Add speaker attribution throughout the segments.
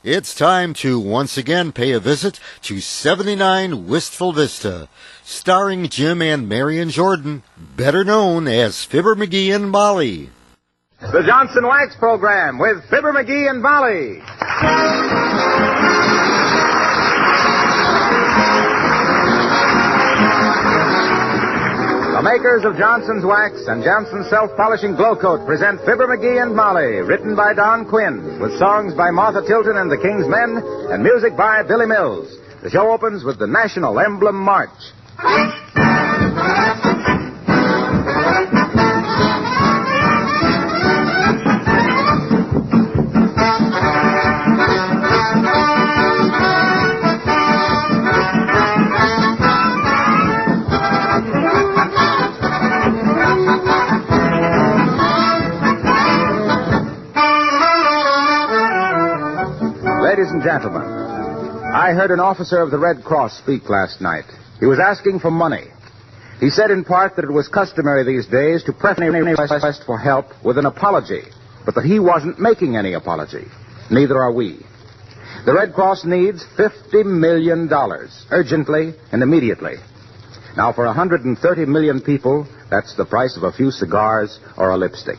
Speaker 1: It's time to once again pay a visit to 79 Wistful Vista, starring Jim and Marian Jordan, better known as Fibber McGee and Molly.
Speaker 2: The Johnson Wax Program with Fibber McGee and Molly. The makers of Johnson's Wax and Johnson's Self-Polishing Glow Coat present Fibber McGee and Molly, written by Don Quinn, with songs by Martha Tilton and the King's Men, and music by Billy Mills. The show opens with the National Emblem March. Ladies and gentlemen, I heard an officer of the Red Cross speak last night. He was asking for money. He said in part that it was customary these days to preface any request for help with an apology, but that he wasn't making any apology. Neither are we. The Red Cross needs $50 million, urgently and immediately. Now, for 130 million people, that's the price of a few cigars or a lipstick.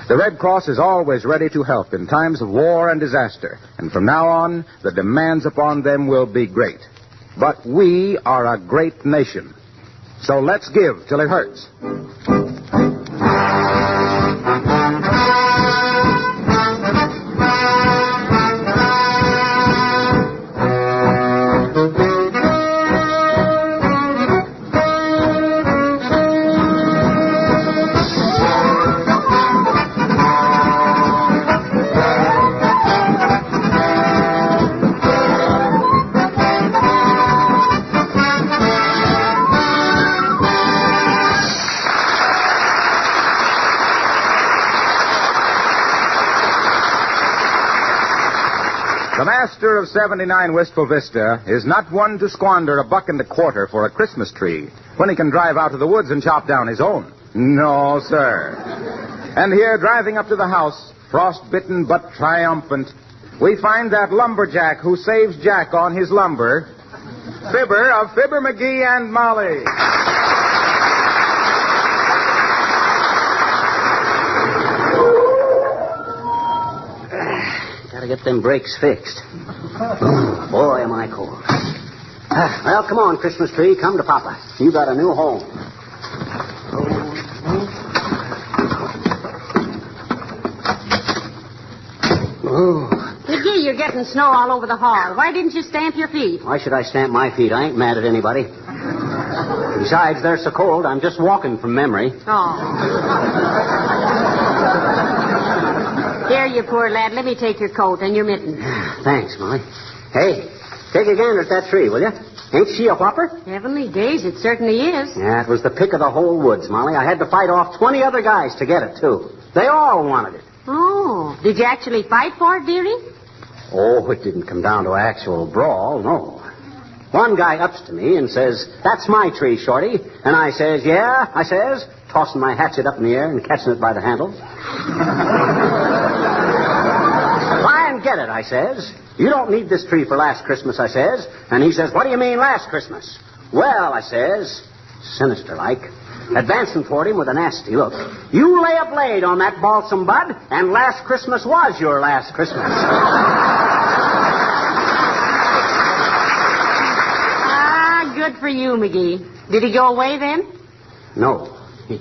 Speaker 2: The Red Cross is always ready to help in times of war and disaster, and from now on, the demands upon them will be great. But we are a great nation, so let's give till it hurts. The master of 79 Wistful Vista is not one to squander $1.25 for a Christmas tree when he can drive out to the woods and chop down his own. No, sir. And here, driving up to the house, frost-bitten but triumphant, we find that lumberjack who saves Jack on his lumber, Fibber of Fibber McGee and Molly.
Speaker 3: Gotta get them brakes fixed. Boy, am I cold. Well, come on, Christmas tree. Come to Papa. You got a new home.
Speaker 4: McGee, you're getting snow all over the hall. Why didn't you stamp your feet?
Speaker 3: Why should I stamp my feet? I ain't mad at anybody. Besides, they're so cold, I'm just walking from memory.
Speaker 4: Oh. Here, you poor lad. Let me take your coat and your mittens.
Speaker 3: Thanks, Molly. Hey, take a gander at that tree, will you? Ain't she a whopper?
Speaker 4: Heavenly days, it certainly is.
Speaker 3: Yeah, it was the pick of the whole woods, Molly. I had to fight off 20 other guys to get it, too. They all wanted it.
Speaker 4: Oh, did you actually fight for it, dearie?
Speaker 3: Oh, it didn't come down to actual brawl, no. One guy ups to me and says, "That's my tree, Shorty." And I says, "Yeah," I says, tossing my hatchet up in the air and catching it by the handle. "Try and get it," I says. "You don't need this tree for last Christmas," I says. And he says, "What do you mean last Christmas?" "Well," I says, sinister-like, advancing toward him with a nasty look, "you lay a blade on that balsam bud, and last Christmas was your last Christmas."
Speaker 4: Good for you, McGee. Did he go away then?
Speaker 3: No. He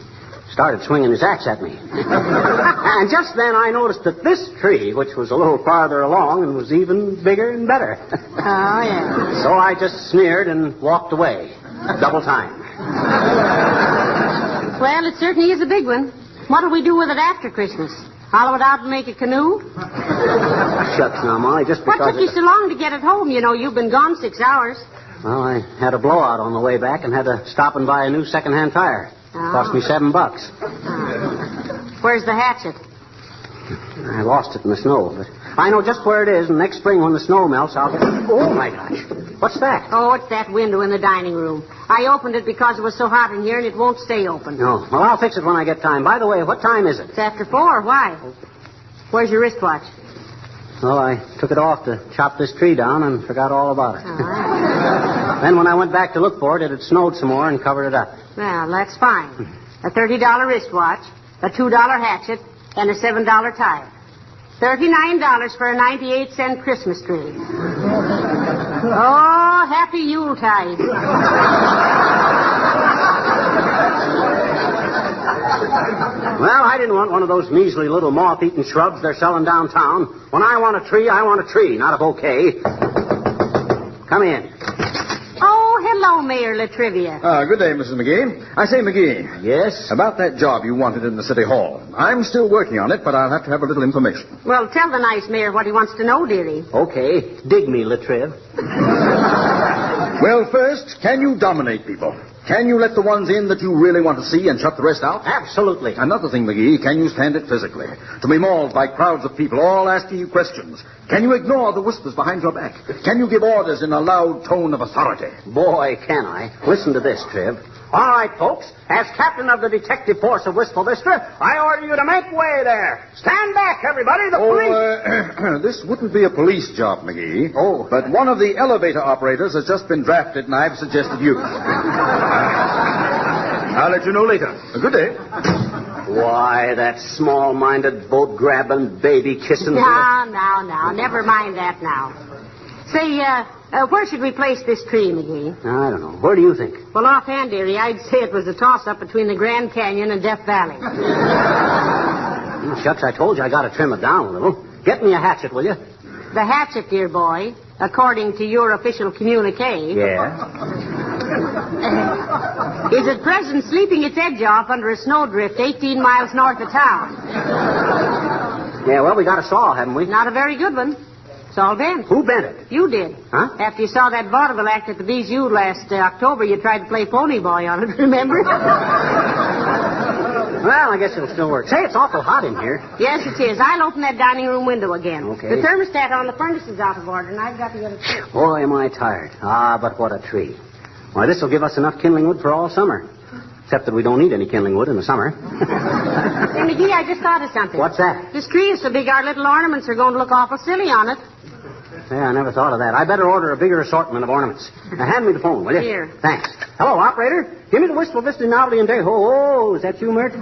Speaker 3: started swinging his axe at me. And just then I noticed that this tree, which was a little farther along and was even bigger and better.
Speaker 4: Oh, yeah.
Speaker 3: So I just sneered and walked away. Double time.
Speaker 4: Well, it certainly is a big one. What'll we do with it after Christmas? Hollow it out and make a canoe?
Speaker 3: Shucks now, Molly, just because...
Speaker 4: What took you so long to get it home? You know, you've been gone 6 hours.
Speaker 3: Well, I had a blowout on the way back and had to stop and buy a new second-hand tire. Cost me $7.
Speaker 4: Where's the hatchet?
Speaker 3: I lost it in the snow, but I know just where it is, and next spring when the snow melts, I'll get... Oh, my gosh. What's that?
Speaker 4: Oh, it's that window in the dining room. I opened it because it was so hot in here, and it won't stay open.
Speaker 3: No. Well, I'll fix it when I get time. By the way, what time is it?
Speaker 4: It's after 4. Why? Where's your wristwatch?
Speaker 3: Well, I took it off to chop this tree down and forgot all about it.
Speaker 4: All right.
Speaker 3: Then when I went back to look for it, it had snowed some more and covered it up.
Speaker 4: Well, that's fine. A $30 wristwatch, a $2 hatchet, and a $7 tire. $39 for a 98-cent Christmas tree. Oh, happy Yuletide.
Speaker 3: Well, I didn't want one of those measly little moth-eaten shrubs they're selling downtown. When I want a tree, I want a tree, not a bouquet. Come in.
Speaker 4: Oh, hello, Mayor Latrivia.
Speaker 2: Good day, Mrs. McGee. I say, McGee.
Speaker 3: Yes?
Speaker 2: About that job you wanted in the City Hall. I'm still working on it, but I'll have to have a little information.
Speaker 4: Well, tell the nice mayor what he wants to know, dearie.
Speaker 3: Okay. Dig me, Latriv.
Speaker 2: Well, first, can you dominate people? Can you let the ones in that you really want to see and shut the rest out?
Speaker 3: Absolutely.
Speaker 2: Another thing, McGee, can you stand it physically? To be mauled by crowds of people all asking you questions. Can you ignore the whispers behind your back? Can you give orders in a loud tone of authority?
Speaker 3: Boy, can I. Listen to this, Triv. All right, folks. As captain of the detective force of Wistful Vista, I order you to make way there. Stand back, everybody. The police...
Speaker 2: This wouldn't be a police job, McGee.
Speaker 3: Oh.
Speaker 2: But one of the elevator operators has just been drafted, and I've suggested you. I'll let you know later. Good day.
Speaker 3: Why, that small-minded, boat-grabbing, baby-kissing...
Speaker 4: Now. Never mind that now. Say, where should we place this tree, McGee?
Speaker 3: I don't know. Where do you think?
Speaker 4: Well, offhand, dearie, I'd say it was a toss-up between the Grand Canyon and Death Valley.
Speaker 3: Oh, shucks, I told you I got to trim it down a little. Get me a hatchet, will you?
Speaker 4: The hatchet, dear boy, according to your official communique...
Speaker 3: Yeah?
Speaker 4: is at present sleeping its edge off under a snowdrift 18 miles north of town.
Speaker 3: Yeah, well, we got a saw, haven't we?
Speaker 4: Not a very good one. It's all bent.
Speaker 3: Who bent it?
Speaker 4: You did.
Speaker 3: Huh?
Speaker 4: After you saw that vaudeville act at the Bijou last October, you tried to play pony boy on it, remember?
Speaker 3: Well, I guess it'll still work. Say, it's awful hot in here.
Speaker 4: Yes, it is. I'll open that dining room window again.
Speaker 3: Okay.
Speaker 4: The thermostat on the furnace is out of order, and I've got to get it fixed.
Speaker 3: Boy, am I tired. Ah, but what a tree. Why, this will give us enough kindling wood for all summer. Except that we don't need any kindling wood in the summer.
Speaker 4: Hey, McGee, I just thought of something.
Speaker 3: What's that?
Speaker 4: This tree is so big our little ornaments are going to look awful silly on it.
Speaker 3: Yeah, I never thought of that. I better order a bigger assortment of ornaments. Now, hand me the phone, will you?
Speaker 4: Here.
Speaker 3: Thanks. Hello, operator. Give me the Wistful Vista Novelty and Day. Oh, is that you, Mert?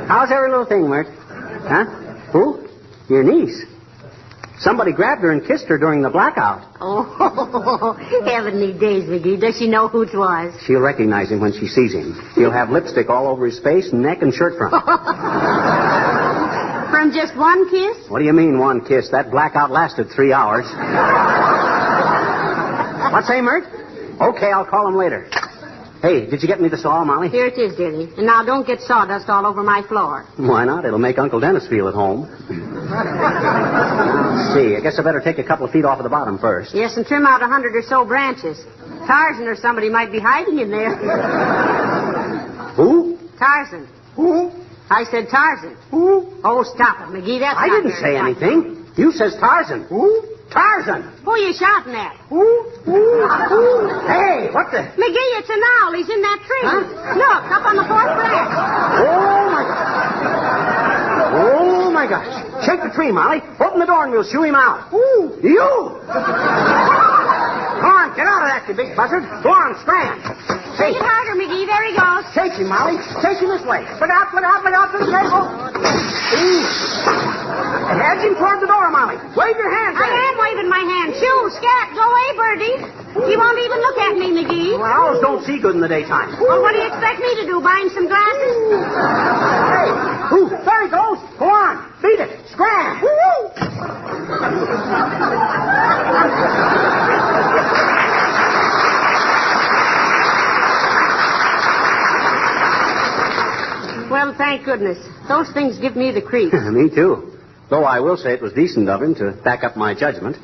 Speaker 3: How's every little thing, Mert? Huh? Who? Your niece. Somebody grabbed her and kissed her during the blackout.
Speaker 4: Oh, heavenly days, McGee. Does she know who it was?
Speaker 3: She'll recognize him when she sees him. He'll have lipstick all over his face, neck, and shirt front.
Speaker 4: From just one kiss?
Speaker 3: What do you mean, one kiss? That blackout lasted 3 hours. What say, Mert? Okay, I'll call him later. Hey, did you get me the saw, Molly?
Speaker 4: Here it is, dearie. And now don't get sawdust all over my floor.
Speaker 3: Why not? It'll make Uncle Dennis feel at home. Let's see. I guess I better take a couple of feet off of the bottom first.
Speaker 4: Yes, and trim out 100 or so branches. Tarzan or somebody might be hiding in there.
Speaker 3: Who?
Speaker 4: Tarzan.
Speaker 3: Who?
Speaker 4: I said Tarzan.
Speaker 3: Who?
Speaker 4: Oh, stop it, McGee. That's
Speaker 3: I
Speaker 4: not
Speaker 3: didn't
Speaker 4: very
Speaker 3: say
Speaker 4: funny.
Speaker 3: anything. You says Tarzan. Who? Tarzan.
Speaker 4: Who are you shouting at?
Speaker 3: Who? Hey, what the...
Speaker 4: McGee, it's an owl. He's in that tree.
Speaker 3: Huh?
Speaker 4: Look, up on the fourth branch.
Speaker 3: Oh, my gosh. Shake the tree, Molly. Open the door and we'll shoo him out. Ooh. You! Come on, get out of that, you big buzzard. Go on, scram.
Speaker 4: Take it harder, McGee. There he goes.
Speaker 3: Chase him, Molly. Chase him this way. Look out, look out, look out. This way. Edge him toward the door, Molly. Wave your hands at him.
Speaker 4: I am waving my hand. Shoo, scat. Go away, birdie. You won't even look at me, McGee.
Speaker 3: Well, owls don't see good in the daytime.
Speaker 4: Well, what do you expect me to do? Buy him some glasses?
Speaker 3: Hey, ooh, there he goes. Go on. Beat it. Scram.
Speaker 4: Well, thank goodness. Those things give me the creeps.
Speaker 3: Me too. Though I will say it was decent of him to back up my judgment.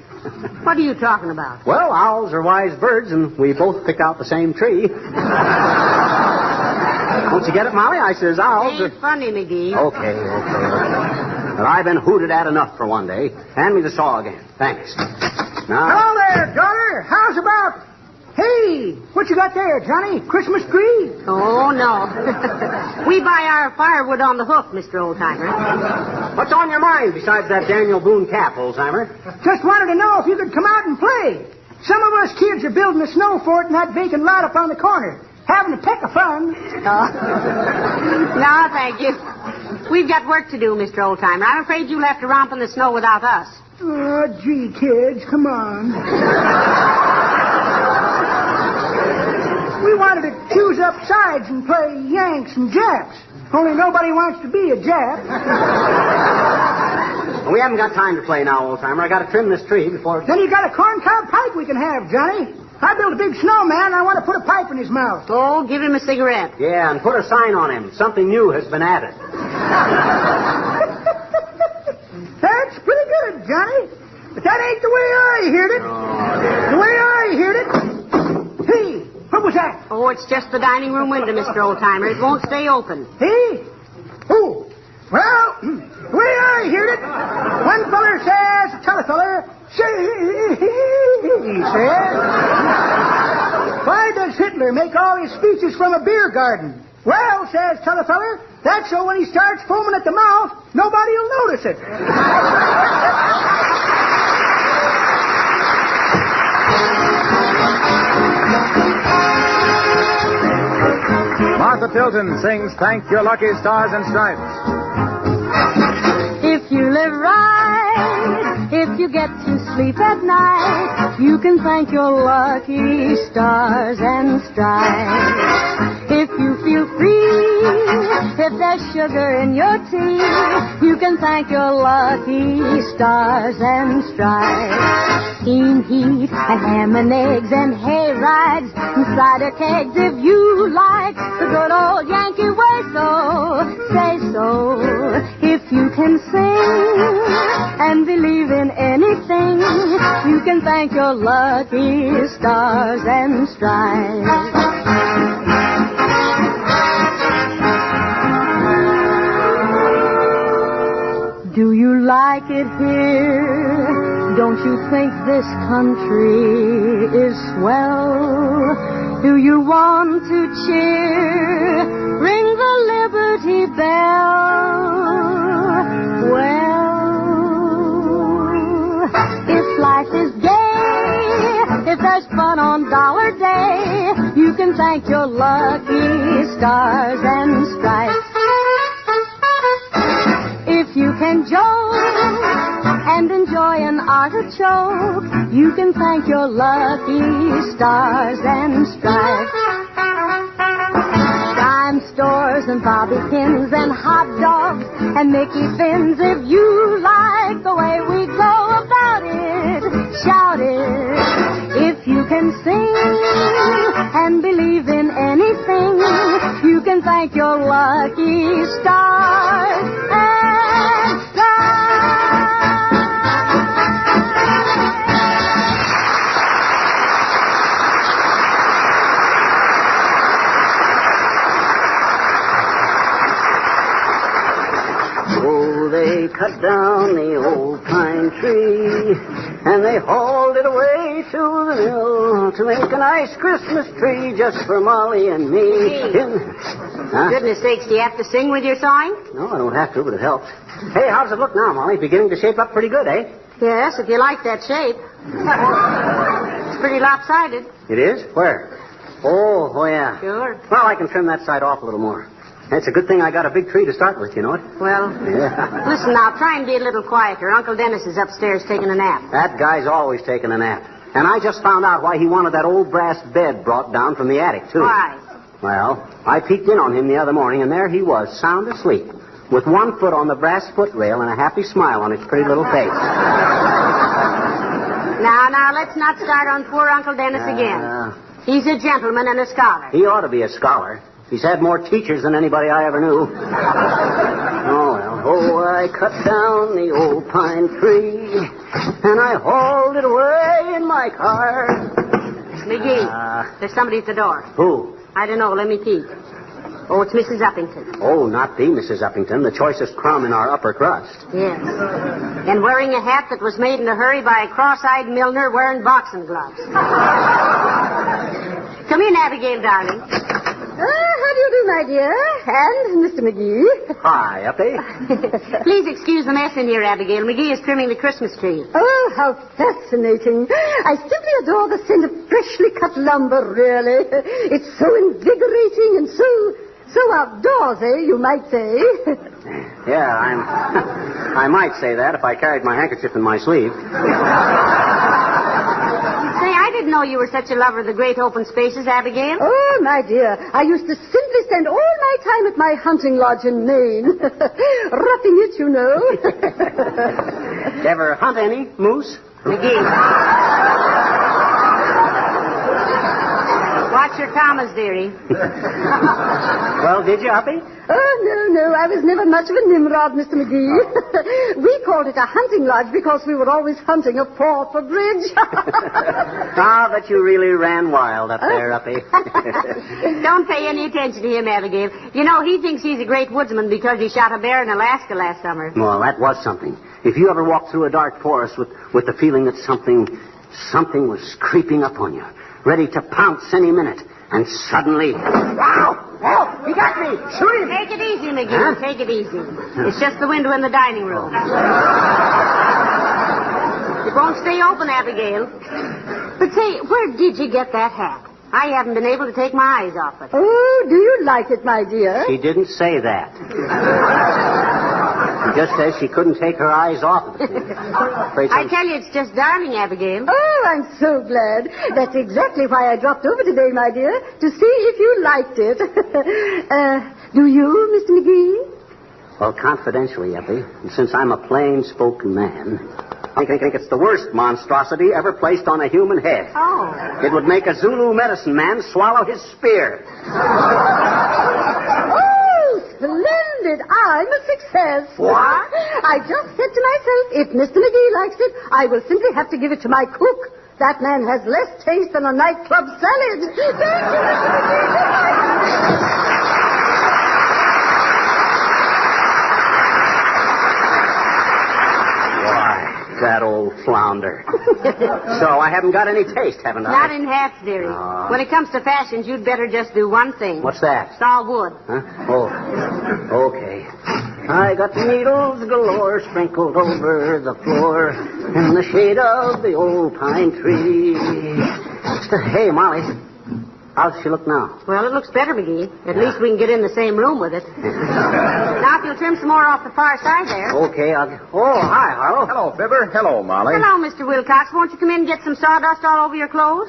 Speaker 4: What are you talking about?
Speaker 3: Well, owls are wise birds, and we both picked out the same tree. Don't you get it, Molly? I says owls
Speaker 4: Ain't funny, McGee.
Speaker 3: Okay. But I've been hooted at enough for one day. Hand me the saw again. Thanks. Now...
Speaker 5: Hello there, daughter. How's about Hey, what you got there, Johnny? Christmas tree?
Speaker 4: Oh, no. We buy our firewood on the hook, Mr. Oldtimer.
Speaker 3: What's on your mind besides that Daniel Boone cap, old-timer?
Speaker 5: Just wanted to know if you could come out and play. Some of us kids are building a snow fort in that vacant lot up on the corner. Having a peck of fun.
Speaker 4: No, thank you. We've got work to do, Mr. Oldtimer. I'm afraid you'll have to romp in the snow without us.
Speaker 5: Oh, gee, kids, come on. We wanted to choose up sides and play Yanks and Japs. Only nobody wants to be a Jap.
Speaker 3: Well, we haven't got time to play now, old-timer. I got to trim this tree before...
Speaker 5: Then you got a corncob pipe we can have, Johnny. I built a big snowman and I want to put a pipe in his mouth.
Speaker 4: Oh, give him a cigarette.
Speaker 3: Yeah, and put a sign on him. Something new has been added.
Speaker 5: That's pretty good, Johnny. But that ain't the way I heard it. The way I heard it... Hey, what was that?
Speaker 4: Oh, it's just the dining room window, Mr. Oldtimer. It won't stay open.
Speaker 5: Hey? Oh, well, the way I heard it, one feller says to t'other feller, he says, why does Hitler make all his speeches from a beer garden? Well, says t'other feller, that's so when he starts foaming at the mouth, nobody'll notice it.
Speaker 2: Martha Tilton sings Thank Your Lucky Stars and Stripes.
Speaker 6: If you live right, if you get to sleep at night, you can thank your lucky stars and stripes. If you feel free, if there's sugar in your tea, you can thank your lucky stars and stripes. Steam heat and ham and eggs and hay rides and cider kegs if you like the good old Yankee way, so say so. If you can sing and believe in anything, you can thank your lucky stars and stripes. Do you like it here? Don't you think this country is swell? Do you want to cheer? Ring the Liberty Bell. Well, if life is gay, if there's fun on Dollar Day, you can thank your lucky stars and stripes. If you can joke and enjoy an artichoke, you can thank your lucky stars and stripes. Dime stores and bobby pins and hot dogs and Mickey fins, if you like the way we go about it, shout it. If you can sing and believe in anything, you can thank your lucky stars and stripes.
Speaker 3: Oh, they cut down the old pine tree, and they hauled it away to the mill to make a nice Christmas tree just for Molly and me. Huh?
Speaker 4: Goodness sakes, do you have to sing with your sawing?
Speaker 3: No, I don't have to, but it helps. Hey, how does it look now, Molly? Beginning to shape up pretty good, eh?
Speaker 4: Yes, if you like that shape. It's pretty lopsided.
Speaker 3: It is? Where? Oh, yeah.
Speaker 4: Sure.
Speaker 3: Well, I can trim that side off a little more. It's a good thing I got a big tree to start with, you know it?
Speaker 4: Well,
Speaker 3: Yeah.
Speaker 4: listen now, try and be a little quieter. Uncle Dennis is upstairs taking a nap.
Speaker 3: That guy's always taking a nap. And I just found out why he wanted that old brass bed brought down from the attic, too.
Speaker 4: Why?
Speaker 3: Well, I peeked in on him the other morning, and there he was, sound asleep, with one foot on the brass footrail and a happy smile on his pretty little face.
Speaker 4: Now, let's not start on poor Uncle Dennis again. He's a gentleman and a scholar.
Speaker 3: He ought to be a scholar. He's had more teachers than anybody I ever knew. Oh, well. Oh, I cut down the old pine tree, and I hauled it away in my car.
Speaker 4: McGee, there's somebody at the door.
Speaker 3: Who?
Speaker 4: I don't know. Let me peek. Oh, it's Mrs. Uppington.
Speaker 3: Oh, not the Mrs. Uppington, the choicest crumb in our upper crust.
Speaker 4: Yes. And wearing a hat that was made in a hurry by a cross-eyed milliner wearing boxing gloves. Come in, Abigail, darling.
Speaker 6: How do you do, my dear? And Mr. McGee.
Speaker 3: Hi, Uppy.
Speaker 4: Please excuse the mess in here, Abigail. McGee is trimming the Christmas tree.
Speaker 6: Oh, how fascinating. I simply adore the scent of freshly cut lumber, really. It's so invigorating and so outdoorsy, you might say.
Speaker 3: Yeah, I might say that if I carried my handkerchief in my sleeve.
Speaker 4: Say, I didn't know you were such a lover of the great open spaces, Abigail.
Speaker 6: Oh, my dear, I used to simply spend all my time at my hunting lodge in Maine. Roughing it, you know.
Speaker 3: Ever hunt any moose?
Speaker 4: McGee. Watch your commas, dearie.
Speaker 3: Well, did you, Uppy?
Speaker 6: Oh, no, I was never much of a Nimrod, Mr. McGee. We called it a hunting lodge because we were always hunting a fall for bridge.
Speaker 3: Ah, but you really ran wild up there, Uppy.
Speaker 4: Don't pay any attention to him, Abigail. You know, he thinks he's a great woodsman because he shot a bear in Alaska last summer.
Speaker 3: Well, that was something. If you ever walked through a dark forest with the feeling that something was creeping up on you, ready to pounce any minute, and suddenly... Ow! Oh, he got me! Shoot him!
Speaker 4: Take it easy, McGee. Huh? Take it easy. It's just the window in the dining room. It won't stay open, Abigail. But say, where did you get that hat? I haven't been able to take my eyes off it.
Speaker 6: Oh, do you like it, my dear?
Speaker 3: She didn't say that. She just says she couldn't take her eyes off of it.
Speaker 4: I tell you, it's just darling, Abigail.
Speaker 6: Oh, I'm so glad. That's exactly why I dropped over today, my dear, to see if you liked it. Do you, Mr. McGee?
Speaker 3: Well, confidentially, Uppy, and since I'm a plain-spoken man, I think it's the worst monstrosity ever placed on a human head.
Speaker 4: Oh.
Speaker 3: It would make a Zulu medicine man swallow his spear.
Speaker 6: Oh, splendid. I'm a success.
Speaker 3: What?
Speaker 6: I just said to myself, if Mr. McGee likes it, I will simply have to give it to my cook. That man has less taste than a nightclub salad. Thank you, Mr. McGee.
Speaker 3: That old flounder. So I haven't got any taste, haven't I?
Speaker 4: Not in hats, dearie. When it comes to fashions, you'd better just do one thing.
Speaker 3: What's that?
Speaker 4: Saw wood.
Speaker 3: Huh? Oh, okay. I got needles galore sprinkled over the floor in the shade of the old pine tree. Hey, Molly. How's she look now?
Speaker 4: Well, it looks better, McGee. At least we can get in the same room with it. Now, if you'll trim some more off the far side there.
Speaker 3: Okay, Oh, hi, Harlow.
Speaker 2: Hello, Fibber. Hello, Molly.
Speaker 4: Hello, Mr. Wilcox. Won't you come in and get some sawdust all over your clothes?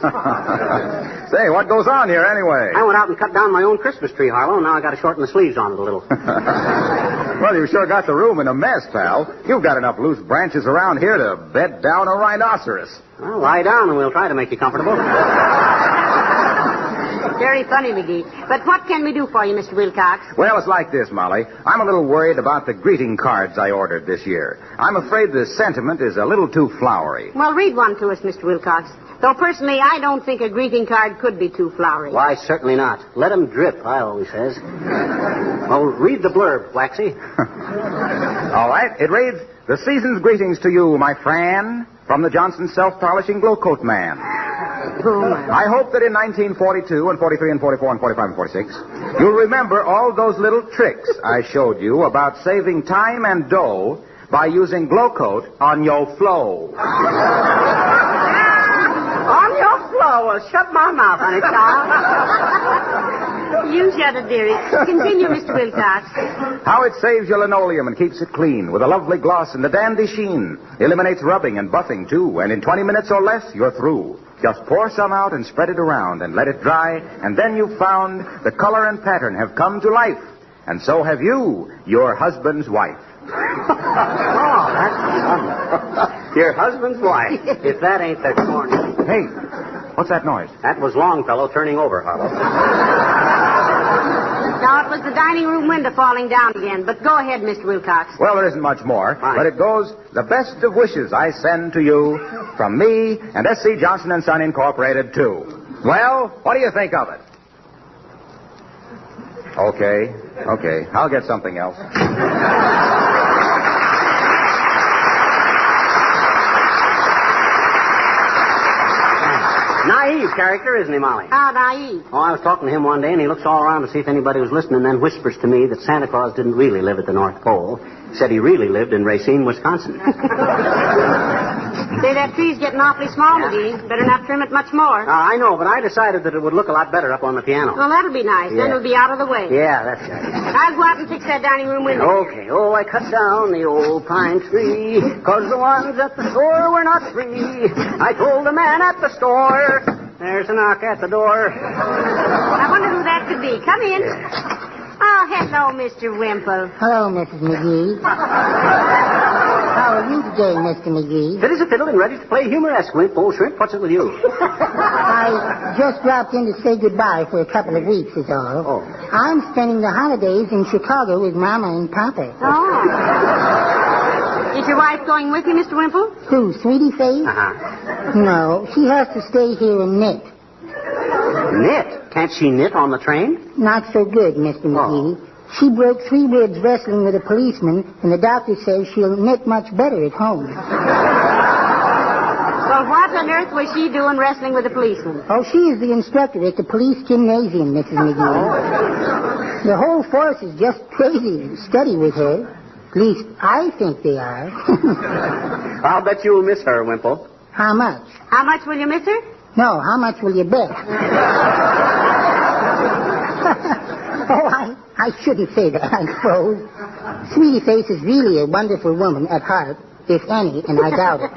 Speaker 2: Say, what goes on here anyway?
Speaker 3: I went out and cut down my own Christmas tree, Harlow, and now I got to shorten the sleeves on it a little.
Speaker 2: Well, you sure got the room in a mess, pal. You've got enough loose branches around here to bed down a rhinoceros.
Speaker 3: Well, lie down and we'll try to make you comfortable.
Speaker 4: Very funny, McGee. But what can we do for you, Mr. Wilcox?
Speaker 2: Well, it's like this, Molly. I'm a little worried about the greeting cards I ordered this year. I'm afraid the sentiment is a little too flowery.
Speaker 4: Well, read one to us, Mr. Wilcox. Though personally, I don't think a greeting card could be too flowery.
Speaker 3: Why, certainly not. Let 'em drip, I always says. Well, read the blurb, Waxy.
Speaker 2: All right. It reads, "The season's greetings to you, my friend, from the Johnson Self-Polishing Glow Coat Man. I hope that in 1942 and 43 and 44 and 45 and 46, you'll remember all those little tricks I showed you about saving time and dough by using Glow Coat on your flow."
Speaker 3: On your flow. Well, shut my mouth, honey child.
Speaker 4: You shut it, dearie. Continue, Mr. Wilcox.
Speaker 2: How it saves your linoleum and keeps it clean with a lovely gloss and a dandy sheen. Eliminates rubbing and buffing, too. And in 20 minutes or less, you're through. Just pour some out and spread it around and let it dry. And then you've found the color and pattern have come to life. And so have you, your husband's wife.
Speaker 3: Oh, that's funny. Your husband's wife. If that ain't the corny.
Speaker 2: Hey, what's that noise?
Speaker 3: That was Longfellow turning over, Harlow.
Speaker 4: Now, it was the dining room window falling down again. But go ahead, Mr. Wilcox.
Speaker 2: Well, there isn't much more.
Speaker 3: Fine.
Speaker 2: But it goes, "The best of wishes I send to you from me and S.C. Johnson & Son Incorporated, too." Well, what do you think of it? Okay. I'll get something else.
Speaker 3: Naive, naive character, isn't he, Molly?
Speaker 4: How naive.
Speaker 3: Oh, I was talking to him one day, and he looks all around to see if anybody was listening, and then whispers to me that Santa Claus didn't really live at the North Pole. He said he really lived in Racine, Wisconsin.
Speaker 4: Say, that tree's getting awfully small, McGee. Better not trim it much more.
Speaker 3: I know, but I decided that it would look a lot better up on the piano.
Speaker 4: Well, that'll be nice. Then it'll be out of the way.
Speaker 3: Yeah, that's right.
Speaker 4: I'll go out and fix that dining room window.
Speaker 3: Okay. Oh, I cut down the old pine tree, 'cause the ones at the store were not free. I told the man at the store, there's a knock at the door.
Speaker 4: I wonder who that could be. Come in. Oh, hello, Mr. Wimple.
Speaker 7: Hello, Mrs. McGee. How are you today, Mr. McGee?
Speaker 3: Fit as a fiddle and ready to play humoresque, Wimp. Old Shrimp, what's it with you?
Speaker 7: I just dropped in to say goodbye for a couple of weeks, is all.
Speaker 3: Oh.
Speaker 7: I'm spending the holidays in Chicago with Mama and Papa.
Speaker 4: Oh. Is your wife going with you, Mr. Wimple?
Speaker 7: Who, Sweetie Face?
Speaker 3: Uh-huh.
Speaker 7: No, she has to stay here and knit.
Speaker 3: Knit? Can't she knit on the train?
Speaker 7: Not so good, Mr. McGee. She broke 3 ribs wrestling with a policeman, and the doctor says she'll knit much better at home.
Speaker 4: Well, what on earth was she doing wrestling with a policeman?
Speaker 7: Oh, she is the instructor at the police gymnasium, Mrs. McGee. The whole force is just crazy to study with her. At least, I think they are.
Speaker 3: I'll bet you'll miss her, Wimple.
Speaker 7: How much?
Speaker 4: How much will you miss her?
Speaker 7: No, how much will you bet? I shouldn't say that, I suppose. Sweetie Face is really a wonderful woman at heart, if any, and I doubt it.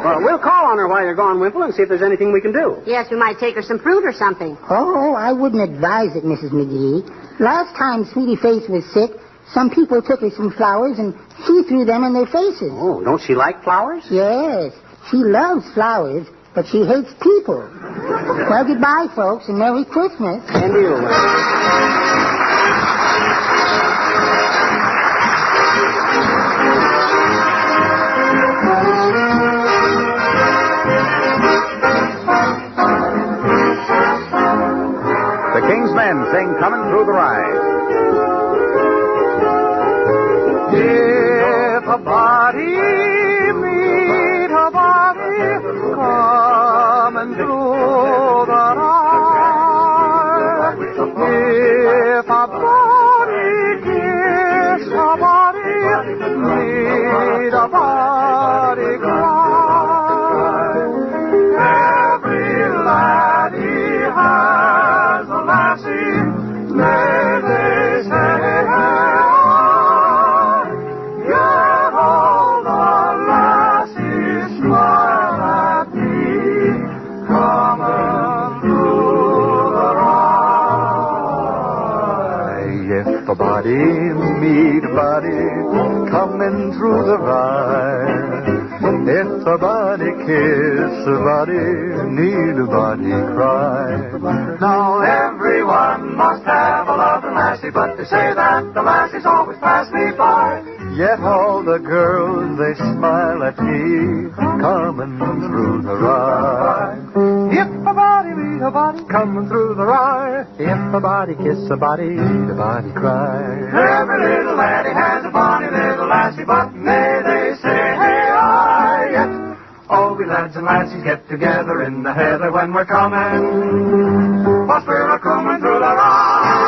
Speaker 3: Well, we'll call on her while you're gone, Wimple, and see if there's anything we can do.
Speaker 4: Yes, we might take her some fruit or something.
Speaker 7: Oh, I wouldn't advise it, Mrs. McGee. Last time Sweetie Face was sick, some people took her some flowers, and she threw them in their faces.
Speaker 3: Oh, don't she like flowers?
Speaker 7: Yes, she loves flowers, but she hates people. Well, goodbye, folks, and Merry Christmas.
Speaker 3: And you, Wimple.
Speaker 2: The King's Men sing Coming Through the Rye.
Speaker 8: If a body meet a body coming through the rye, if a body kiss a body, meet a body cry. Every laddie has a lassie, may they say, yet all the lassies smile at me, coming through the rye. If a body meet a body, coming through the rye, if a body kiss a body, need a body cry. Now everyone must have a loving lassie, but they say that the lassies always pass me by. Yet all the girls, they smile at me, coming through the rye. If a body meet a body, coming through the rye, if a body kiss a body, need a body cry. Every little laddie has a bonny little lassie, but may they say, hey, I yet. All we lads and lassies get together in the heather when we're coming, whilst we're a-coming through the rye.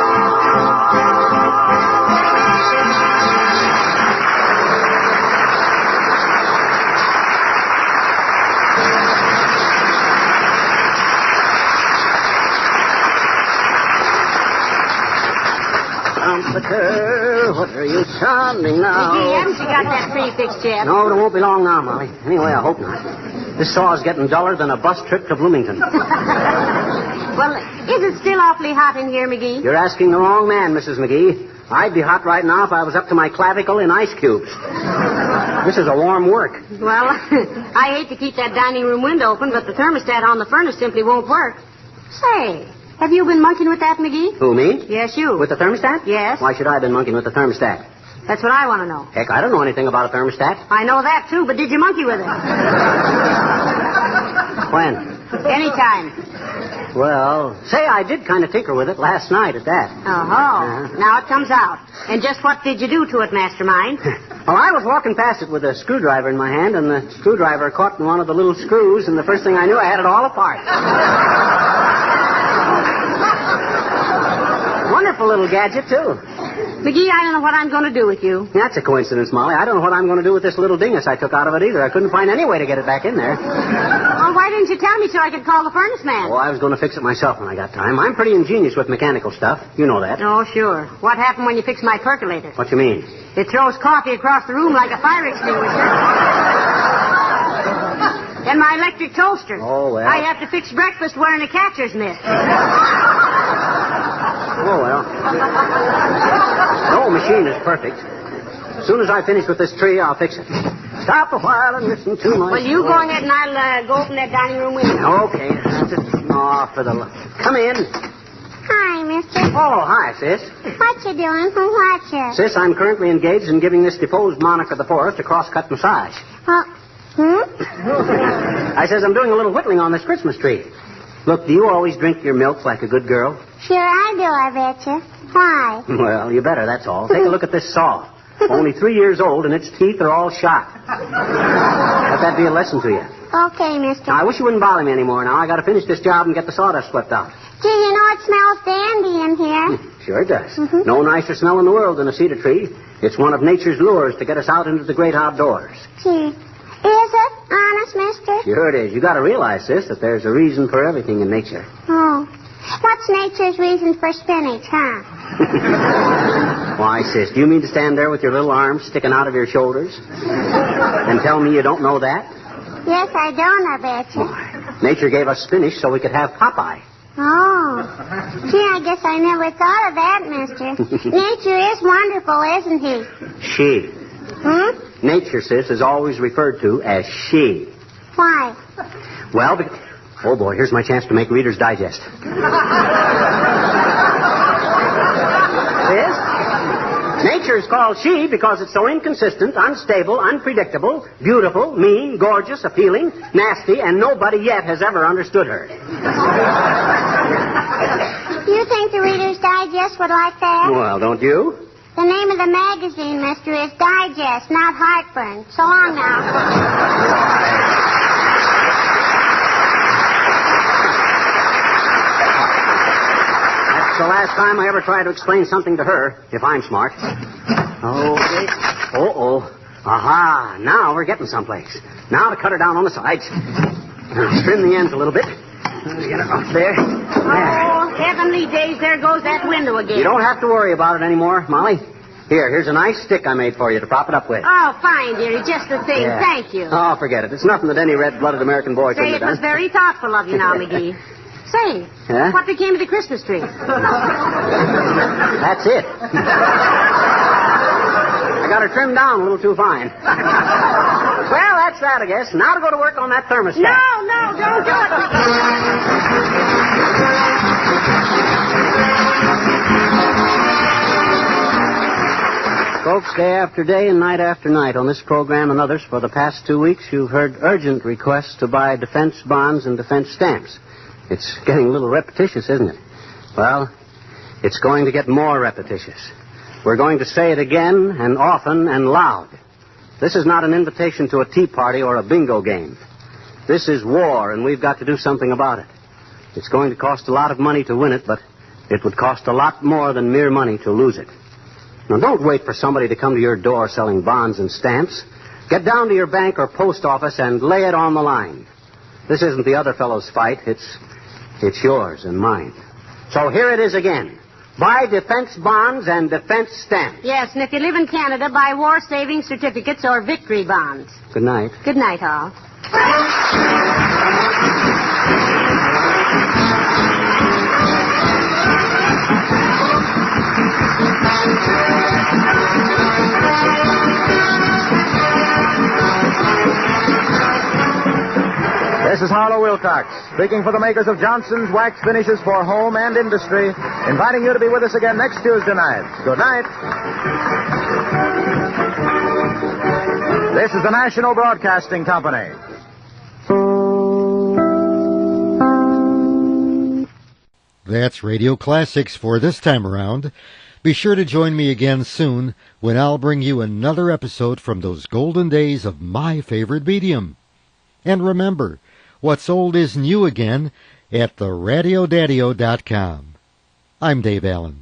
Speaker 3: Comforter, what are you sounding now?
Speaker 4: McGee, haven't you got that tree fixed yet?
Speaker 3: No, it won't be long now, Molly. Anyway, I hope not. This saw is getting duller than a bus trip to Bloomington.
Speaker 4: Well, is it still awfully hot in here, McGee?
Speaker 3: You're asking the wrong man, Mrs. McGee. I'd be hot right now if I was up to my clavicle in ice cubes. This is a warm work.
Speaker 4: Well, I hate to keep that dining room window open, but the thermostat on the furnace simply won't work. Say, have you been monkeying with that, McGee?
Speaker 3: Who, me?
Speaker 4: Yes, you.
Speaker 3: With the thermostat?
Speaker 4: Yes.
Speaker 3: Why should I have been monkeying with the thermostat?
Speaker 4: That's what I want to know.
Speaker 3: Heck, I don't know anything about a thermostat.
Speaker 4: I know that, too, but did you monkey with it?
Speaker 3: When?
Speaker 4: Anytime.
Speaker 3: Well, say, I did kind of tinker with it last night at that.
Speaker 4: Oh, now it comes out. And just what did you do to it, Mastermind?
Speaker 3: Well, I was walking past it with a screwdriver in my hand, and the screwdriver caught in one of the little screws, and the first thing I knew, I had it all apart. Wonderful little gadget, too.
Speaker 4: McGee, I don't know what I'm going to do with you.
Speaker 3: That's a coincidence, Molly. I don't know what I'm going to do with this little dingus I took out of it either. I couldn't find any way to get it back in there.
Speaker 4: Well, why didn't you tell me so I could call the furnace man?
Speaker 3: Oh, I was going to fix it myself when I got time. I'm pretty ingenious with mechanical stuff. You know that.
Speaker 4: Oh, sure. What happened when you fixed my percolator?
Speaker 3: What you mean?
Speaker 4: It throws coffee across the room like a fire extinguisher. And my electric toaster.
Speaker 3: Oh, well.
Speaker 4: I have to fix breakfast wearing a catcher's mitt.
Speaker 3: Oh, well. No machine is perfect. As soon as I finish with this tree, I'll fix it. Stop a while and listen to my...
Speaker 4: Well, you go ahead and I'll go open that dining room window.
Speaker 3: Okay. That's it. Oh, for the... Come in.
Speaker 9: Hi, mister.
Speaker 3: Oh, hi, sis.
Speaker 9: What you doing? Who watching?
Speaker 3: Sis, I'm currently engaged in giving this deposed monarch of the forest a cross-cut massage. I says I'm doing a little whittling on this Christmas tree. Look, do you always drink your milk like a good girl?
Speaker 9: Sure I do, I betcha. Why?
Speaker 3: Well, you better, that's all. Take a look at this saw. Only 3 years old, and its teeth are all shot. Let that be a lesson to you.
Speaker 9: Okay, mister.
Speaker 3: Now, I wish you wouldn't bother me anymore. Now, I got to finish this job and get the sawdust swept out.
Speaker 9: Gee, you know it smells dandy in here.
Speaker 3: Sure it does. No nicer smell in the world than a cedar tree. It's one of nature's lures to get us out into the great outdoors.
Speaker 9: Gee, is it? Honest, mister?
Speaker 3: Sure it is. You got to realize, sis, that there's a reason for everything in nature.
Speaker 9: Oh. What's nature's reason for spinach, huh?
Speaker 3: Why, sis, do you mean to stand there with your little arms sticking out of your shoulders and tell me you don't know that?
Speaker 9: Yes, I don't, I betcha.
Speaker 3: Why, nature gave us spinach so we could have Popeye.
Speaker 9: Oh. Gee, I guess I never thought of that, mister. Nature is wonderful, isn't he?
Speaker 3: She. Nature, sis, is always referred to as she.
Speaker 9: Why?
Speaker 3: Well, oh, boy, here's my chance to make Reader's Digest. Sis, nature is called she because it's so inconsistent, unstable, unpredictable, beautiful, mean, gorgeous, appealing, nasty, and nobody yet has ever understood her.
Speaker 9: You think the Reader's Digest would like that?
Speaker 3: Well, don't you?
Speaker 9: The name of the magazine, mister, is Digest, not Heartburn. So long now.
Speaker 3: That's the last time I ever try to explain something to her, if I'm smart. Okay. Uh-oh. Aha. Now we're getting someplace. Now to cut her down on the sides. Trim the ends a little bit. Get her up there.
Speaker 4: Oh, heavenly days, there goes that window again.
Speaker 3: You don't have to worry about it anymore, Molly. Here's a nice stick I made for you to prop it up with.
Speaker 4: Oh, fine, dearie. Just the thing.
Speaker 3: Yeah.
Speaker 4: Thank you.
Speaker 3: Oh, forget it. It's nothing that any red-blooded American boy couldn't
Speaker 4: Say,
Speaker 3: have
Speaker 4: it
Speaker 3: done.
Speaker 4: was very thoughtful of you now, McGee. Say, what became of the Christmas tree?
Speaker 3: That's it. I got her trimmed down a little too fine. Well, that's that, I guess. Now to go to work on that thermostat.
Speaker 4: No, don't do it.
Speaker 3: Folks, day after day and night after night on this program and others for the past 2 weeks, you've heard urgent requests to buy defense bonds and defense stamps. It's getting a little repetitious, isn't it? Well, it's going to get more repetitious. We're going to say it again and often and loud. This is not an invitation to a tea party or a bingo game. This is war, and we've got to do something about it. It's going to cost a lot of money to win it, but it would cost a lot more than mere money to lose it. Now, don't wait for somebody to come to your door selling bonds and stamps. Get down to your bank or post office and lay it on the line. This isn't the other fellow's fight. It's yours and mine. So here it is again. Buy defense bonds and defense stamps.
Speaker 4: Yes, and if you live in Canada, buy war-saving certificates or victory bonds.
Speaker 3: Good night.
Speaker 4: Good night, all.
Speaker 2: This is Harlow Wilcox, speaking for the makers of Johnson's Wax Finishes for Home and Industry, inviting you to be with us again next Tuesday night. Good night. This is the National Broadcasting Company.
Speaker 1: That's Radio Classics for this time around. Be sure to join me again soon when I'll bring you another episode from those golden days of my favorite medium. And remember, what's old is new again at theradiodaddio.com. I'm Dave Allen.